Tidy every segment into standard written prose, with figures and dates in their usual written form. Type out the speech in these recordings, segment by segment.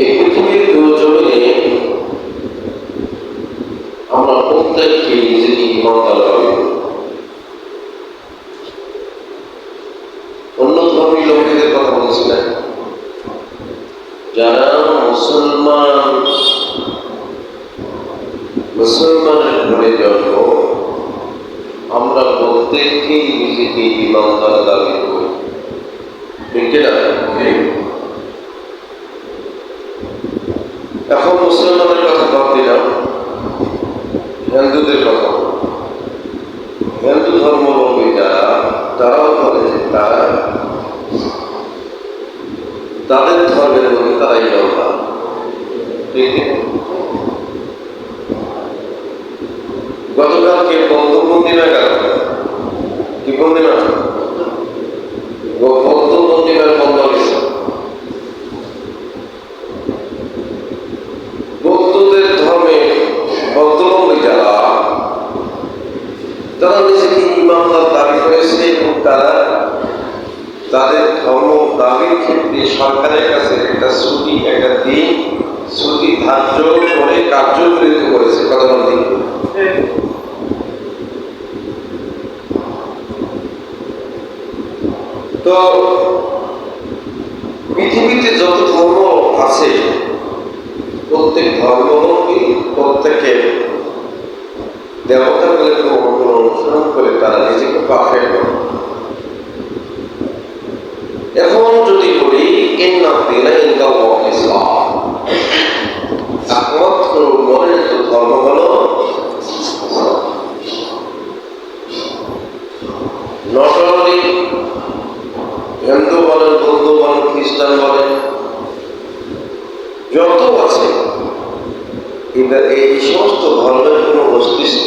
এই পৃথিবীর জমিনে আমরা প্রত্যেককে নিজেকে ইমানদার ভাবি। অন্য ধর্মী লোকেদের কথা বলছি না, যারা মুসলমানের ঘরে জন্ম, আমরা প্রত্যেককেই নিজেকে ইমানদার দাবি করি, ঠিক না? এখন মুসলমানের কথা বাদ দিলাম, হিন্দুদের কথা। হিন্দু ধর্মাবলম্বী যারা, তারাও বলে যে তাদের ধর্মের মধ্যে তারা ইমানদার, ঠিক না? গতকালকে বৌদ্ধ পূর্ণিমা গেল, কি পূর্ণিমা? বৌদ্ধ পূর্ণিমার বন্ধ হয়েছে। বৌদ্ধদের ধর্মে বৌদ্ধবন্দী যারা, তারা নিজেকে ইমানদার দাবি করেছে এবং তারা তাদের ধর্ম দাবির ক্ষেত্রে সরকারের কাছে একটা দিন ছুটি ধার্য করে কার্যকরিত করেছে। কথা বলতে তো পৃথিবীতে যত ধর্ম আছে, প্রত্যেক ধর্মাবলম্বী প্রত্যেকের দেবতাগুলোকে অনুসরণ করে তারা নিজেকে পারফেক্ট করে। এখন যদি বলি ইসলাম, একমাত্র মনের ধর্ম হলো নট অনলি হিন্দু বলেন, বৌদ্ধ বলেন, খ্রিস্টান বলেন, যত আছে এই সমস্ত ধর্মের কোন অস্তিত্ব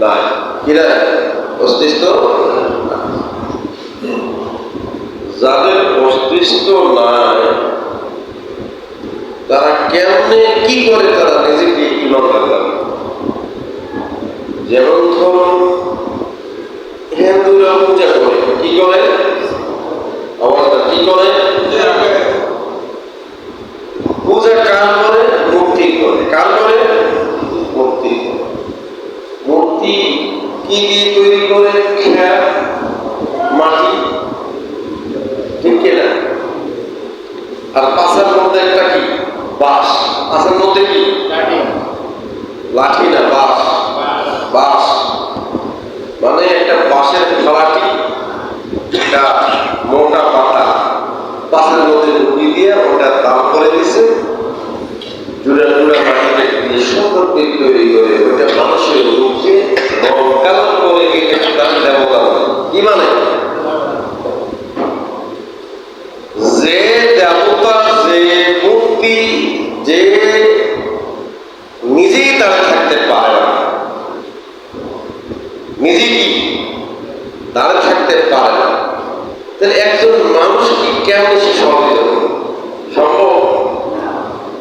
নাই। কিনা অস্তিত্ব? যাদের অস্তিত্ব নাই, তারা কেমনে কি করে তারা নিজেকে ইমানদার দাবি? যেমন ধরুন হিন্দুরা পূজা করে, কি করে? অবস্থা কি করে? পূজা কার করে? মূর্তি করে। কার করে? মূর্তি করে। মূর্তি কি দিয়ে তৈরি করে? মাটি, ঠিক কিনা? আর পাশের মধ্যে একটা কি? বাঁশ। পাশের মধ্যে কি? লাঠি না, বাঁশ। বাঁশ মানে একটা বাঁশের লাঠি, একটা মোটা পাতা পাশের মধ্যে ঢুকিয়ে দিয়ে ওটা দাম করে দিছে, জুড়ে জুড়ে মাটিতে দিয়ে সুন্দর তৈরি করে ওইটা মানুষের রূপে কালো করে তার দেবতা। কি মানে? যে দেবতা, যে মূর্তি, যে নিজেই তারা থাকতে পারে না, নিজে কি তারা থাকতে পারে না, তাহলে একজন মানুষ কি কেমন সে সহযোগিতা করবে? সম্ভব?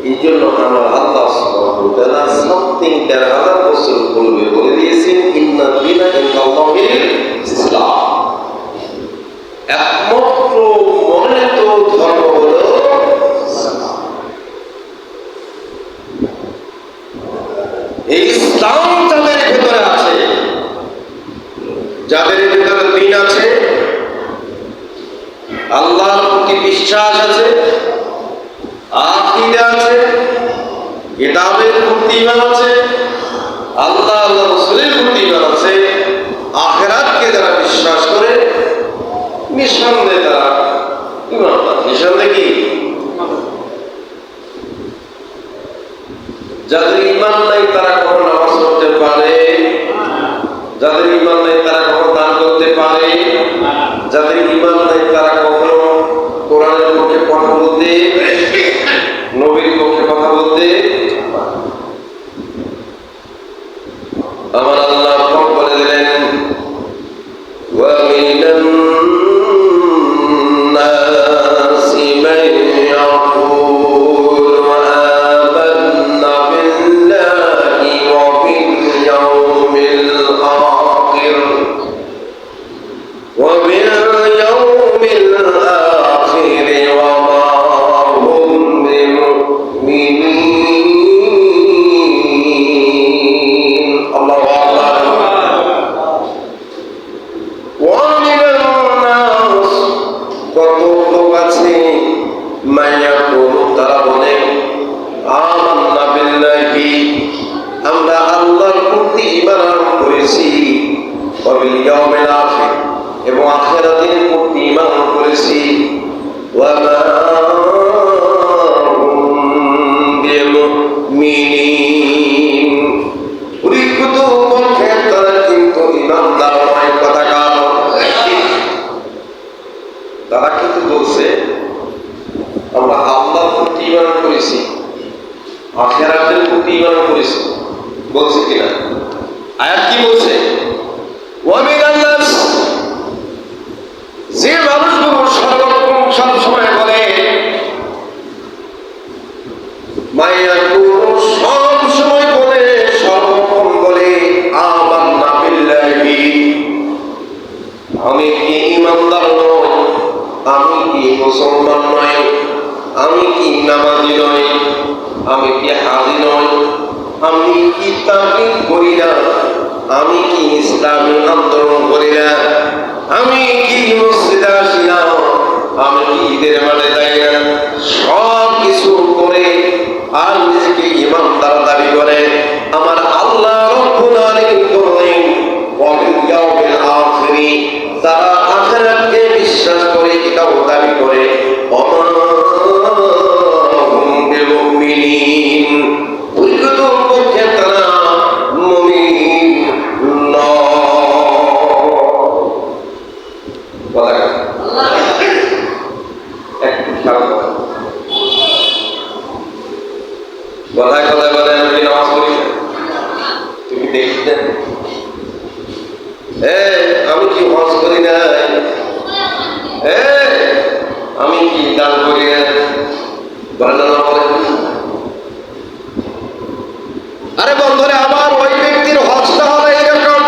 এই জন্য আমার আল্লাহ সামথিং ১৩,০০০ বছর পূর্বে বলে দিয়েছেন, ইন্না দীনা ইনদাল্লাহিল ইসলাম, একমাত্র মনোনীত ধর্ম হলো এই ইসলাম। যাদের ভেতরে আছে, যাদের ভেতরে দ্বীন আছে, আল্লাহর প্রতি বিশ্বাস আছে, আকীদা আছে, কিতাবের প্রতি ঈমান আছে, আল্লাহ আল্লাহ রাসূলের প্রতি ঈমান আছে, আখিরাতকে যারা বিশ্বাস করে, নিঃসন্দেহে তারা ঈমানদার। নিঃসন্দেহে কি? যাদের ঈমান নাই তারা কখনো নামাজ পড়তে পারে, যাদের ঈমান নাই তারা কখনো দান করতে পারে, যাদের ঈমান নাই তারা কখনো কোরআনের পক্ষে কথা বলতে, নবীর পক্ষে কথা বলতে। আমার আল্লাহ বলে দিলেন, ওয়া মিনান নাসি মান ইয়াকুলু আমান্না বিল্লাহি ওয়া বিল ইয়াউমিল আখির ওয়া বিল ইয়াউমিল কত লোক আছে মাইয়া কোন তারা বলে আমান্না বিল্লাহি, আমরা আল্লাহর প্রতি ঈমান করেছি, ওয়া বিল ইয়াউমিল আখির, এবং আখিরাতের প্রতি ঈমান করেছি, ওয়া মা হুম বিমুমিনিন, পরিকৃত পক্ষে তারা কিন্তু ঈমানদার নয়। কথা কার? তারা কিন্তু বলছে আমরা আল্লাহর প্রতি ঈমান করেছি, আখিরাতের প্রতি ঈমান করেছি, বলছে কিনা? আয়াত কি বলছে? ওয়া মিনান নাস, যে মানুষগুলো সর্বক্ষণ সবসময় বলে, মাইয়াকুলু সব সময় বলে, সর্বক্ষণ বলে আমান্না বিল্লাহি, আমি কি ঈমানদার নই, আমি কি মুসলমান নই, আমি কি নামাজি নই, আমি কি হাজি নই, আমি কি তাবলীগ করি না, আমি কি ইসলামী আন্দোলন করি না, আমি কি মসজিদে আসি না, আমি কি ঈদের মাঠে যাই না, সব কিছু করে আর নিজেকে ঈমানদার দাবি করে, আমার আল্লাহ রব্বুল আলামিন বলেন ওয়া বিল ইয়াউমিল আখির, তারা আখিরাতকে বিশ্বাস করে, এটাও দাবি করে, ওয়া মা হুম বিমুমিনিন, পরিকৃত পক্ষে তারা মুমিন নয়। একটু খেয়াল করেন, কথায় কথায় বলে আমি নামাজ পড়ি না, তুমি দেখি না, আমি কি হজ করি না, আমি কি দান করি না, বলে না বলে। আরে বন্ধুরে আমার, ওই ব্যক্তির হজটা হলো এরকম,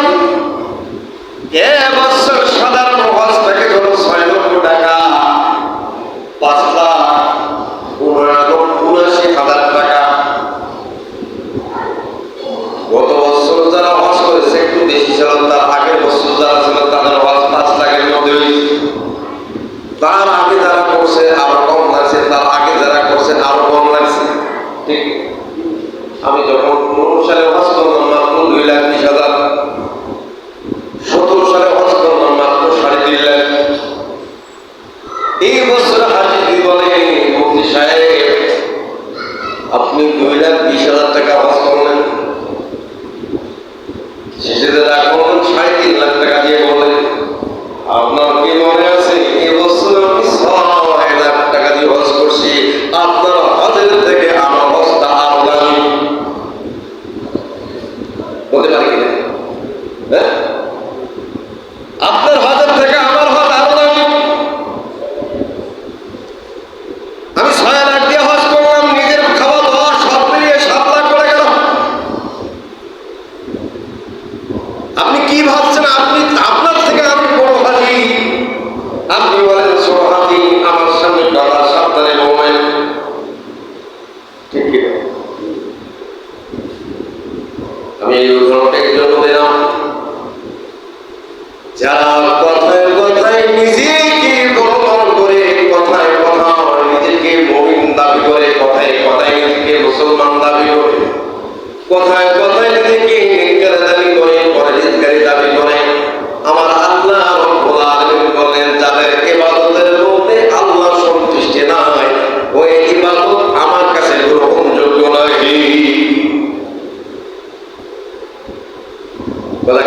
বছর সাধারণ হজ থেকে হলো 6 লক্ষ টাকা, 5,79,000 টাকা। গত বছর যারা হজ করেছে একটু বেশি ছিল, তার আগের বছর যারা ছিল তাদের হজ 5 লাখের মধ্যে হয়েছে, তার আগে যারা করছে আরো কম লাগছে, তার আগে যারা করছে আরো কম লাগছে। ঠিক, আমি যখন 15 সালে হজ করলাম মাত্র 2,20,000, 17 সালে হজ করলাম মাত্র 3.5 লাখ। এই বছর হাজি বলে মুফতি সাহেব আপনি 2,20,000 টাকা হজ করলেন, শেষে যারা করলেন 3.5 লাখ টাকা দিয়ে বলেন আপনার কি মনে আছে এবছর আমি 6 লাখ টাকা দিয়ে হজ করছি, আপনার হজের থেকে আমার হজটা আরো দামি। বলতে পারি কিনা? আপনার হজের থেকে আমার হজ আরো দামি। আমি 6 লাখ দিয়ে হজ করলাম, নিজের খাওয়া দাওয়া সব মিলিয়ে 7 লাখ করে গেল। আপনি কি ভাবছেন আপনি আপনার থেকে আমি বড় হাজি? আপনি বলেন ছোট হাজি, আমার সামনে কথা সাবধানে বলবেন। ঠিক কিনা? আমি এই উদাহরণটা এই জন্য দিলাম, যারা কথায় কথায় নিজেকে বড় করে, কথায় কথায় নিজেকে মুমিন দাবি করে, কথায় কথায় নিজেকে মুসলমান দাবি করে, কথায় কথায় নিজেকে নেককার দাবি করে, পরহেজগারি দাবি করে, আমার আল্লাহ রব্বুল আলামিন বলেন যাদের ইবাদতের মধ্যে আল্লাহ সন্তুষ্টি নাই, ওই ইবাদত আমার কাছে গ্রহণযোগ্য নয়। বলা